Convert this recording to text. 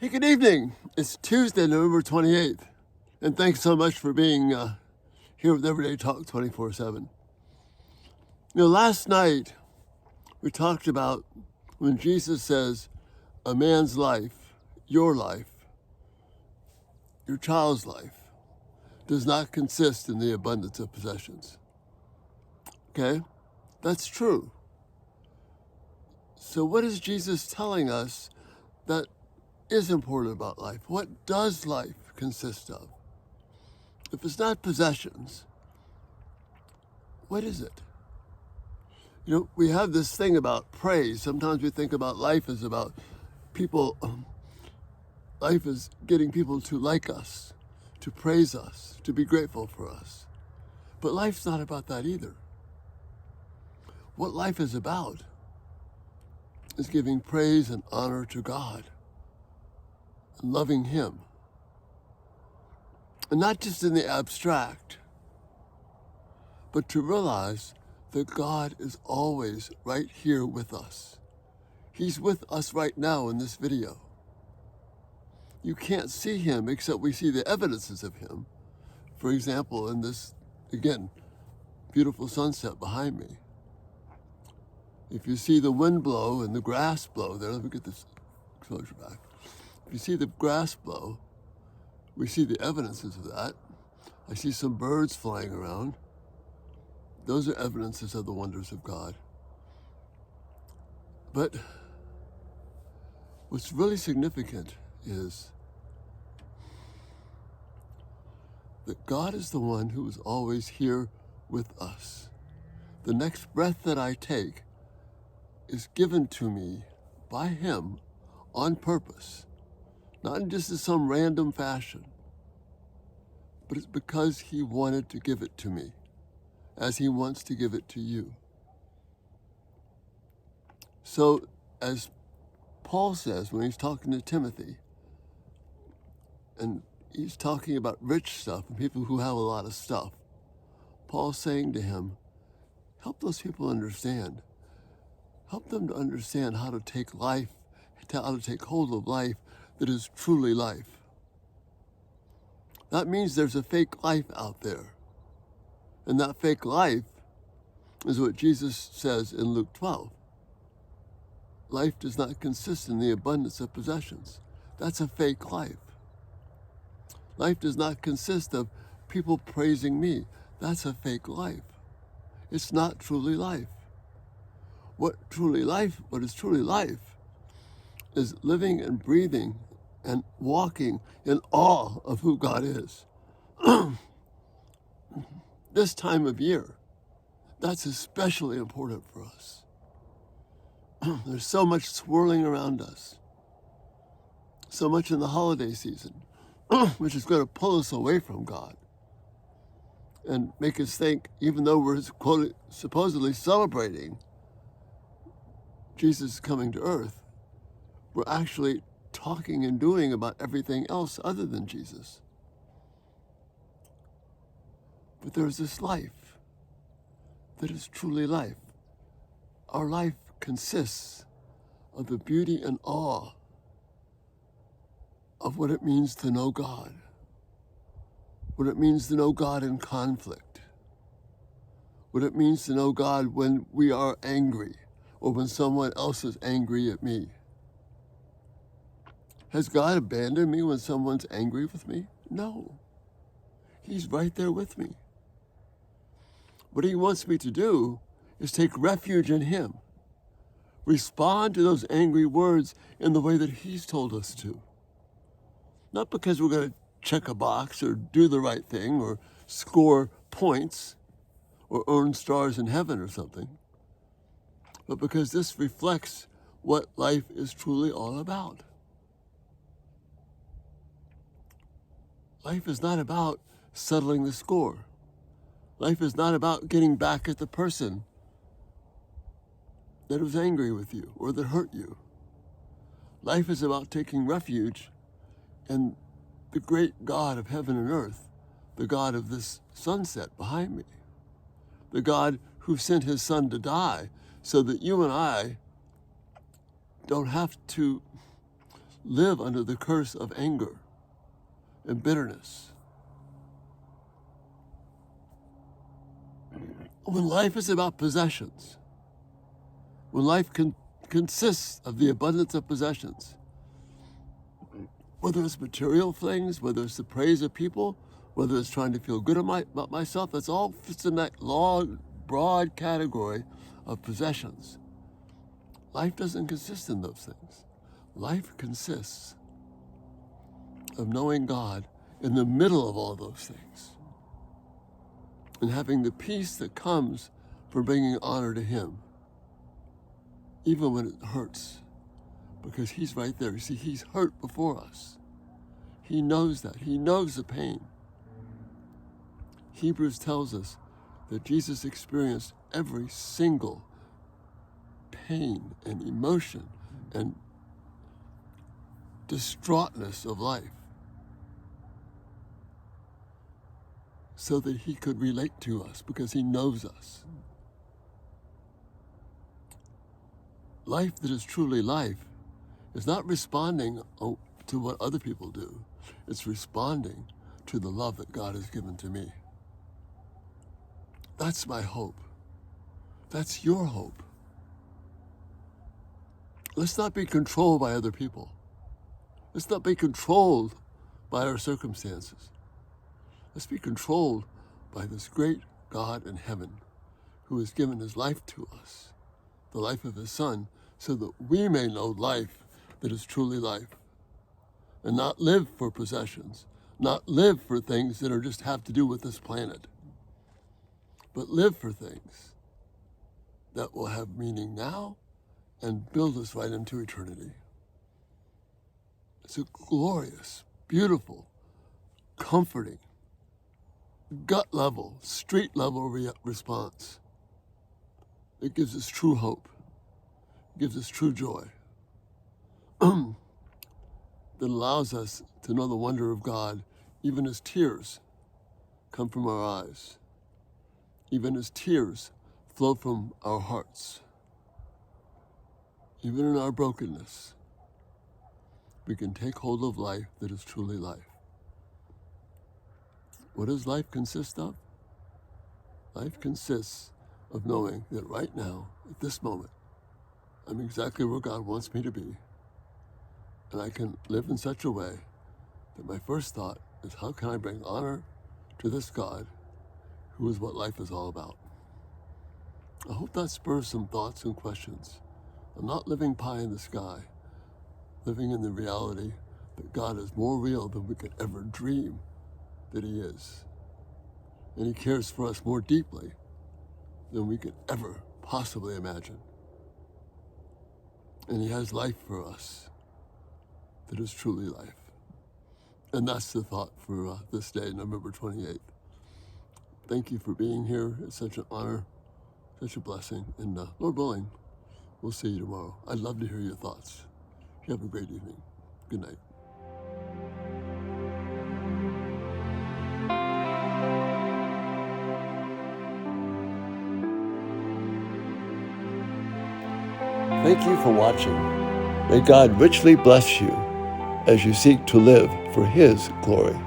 Hey, good evening. It's Tuesday, November 28th. And thanks so much for being here with Everyday Talk 24/7. Last night we talked about when Jesus says a man's life, your child's life, does not consist in the abundance of possessions. Okay? That's true. So what is Jesus telling us that is important about life? What does life consist of? If it's not possessions, what is it? We have this thing about praise. Sometimes we think about life as about people, life is getting people to like us, to praise us, to be grateful for us. But life's not about that either. What life is about is giving praise and honor to God, and loving Him. And not just in the abstract, but to realize that God is always right here with us. He's with us right now in this video. You can't see Him except we see the evidences of Him. For example, in this, again, beautiful sunset behind me. If you see the wind blow and the grass blow there, let me get this exposure back. If you see the grass blow, we see the evidences of that. I see some birds flying around. Those are evidences of the wonders of God. But what's really significant is that God is the one who is always here with us. The next breath that I take is given to me by Him on purpose, not in just in some random fashion, but it's because He wanted to give it to me, as He wants to give it to you. So, as Paul says when he's talking to Timothy, and he's talking about rich stuff and people who have a lot of stuff, Paul's saying to him, help those people understand. Help them to understand how to take life, how to take hold of life that is truly life. That means there's a fake life out there. And that fake life is what Jesus says in Luke 12. Life does not consist in the abundance of possessions. That's a fake life. Life does not consist of people praising me. That's a fake life. It's not truly life. What is truly life is living and breathing and walking in awe of who God is. This time of year, that's especially important for us. There's so much swirling around us, so much in the holiday season, which is going to pull us away from God and make us think, even though we're supposedly celebrating Jesus coming to earth, we're actually talking and doing about everything else other than Jesus. But there's this life that is truly life. Our life consists of the beauty and awe of what it means to know God, what it means to know God in conflict, what it means to know God when we are angry or when someone else is angry at me. Has God abandoned me when someone's angry with me? No. He's right there with me. What He wants me to do is take refuge in Him. Respond to those angry words in the way that He's told us to. Not because we're going to check a box or do the right thing or score points or earn stars in heaven or something, but because this reflects what life is truly all about. Life is not about settling the score. Life is not about getting back at the person that was angry with you or that hurt you. Life is about taking refuge in the great God of heaven and earth, the God of this sunset behind me, the God who sent His Son to die so that you and I don't have to live under the curse of anger and bitterness. When life is about possessions, when life consists of the abundance of possessions, whether it's material things, whether it's the praise of people, whether it's trying to feel good about myself, that's all fits in that long, broad category of possessions. Life doesn't consist in those things. Life consists of knowing God in the middle of all those things and having the peace that comes from bringing honor to Him, even when it hurts, because He's right there. You see, He's hurt before us. He knows that. He knows the pain. Hebrews tells us that Jesus experienced every single pain and emotion and distraughtness of life so that He could relate to us because He knows us. Life that is truly life is not responding to what other people do. It's responding to the love that God has given to me. That's my hope. That's your hope. Let's not be controlled by other people. Let's not be controlled by our circumstances. Let's be controlled by this great God in heaven who has given His life to us, the life of His Son, so that we may know life that is truly life and not live for possessions, not live for things that just have to do with this planet, but live for things that will have meaning now and build us right into eternity. It's a glorious, beautiful, comforting, gut level, street level response. It gives us true hope. It gives us true joy. That allows us to know the wonder of God, even as tears come from our eyes, even as tears flow from our hearts. Even in our brokenness, we can take hold of life that is truly life. What does life consist of? Life consists of knowing that right now, at this moment, I'm exactly where God wants me to be. And I can live in such a way that my first thought is, how can I bring honor to this God who is what life is all about? I hope that spurs some thoughts and questions. I'm not living pie in the sky, living in the reality that God is more real than we could ever dream that He is. And He cares for us more deeply than we could ever possibly imagine. And He has life for us that is truly life. And that's the thought for this day, November 28th. Thank you for being here. It's such an honor, such a blessing. And Lord willing, we'll see you tomorrow. I'd love to hear your thoughts. You have a great evening. Good night. Thank you for watching. May God richly bless you as you seek to live for His glory.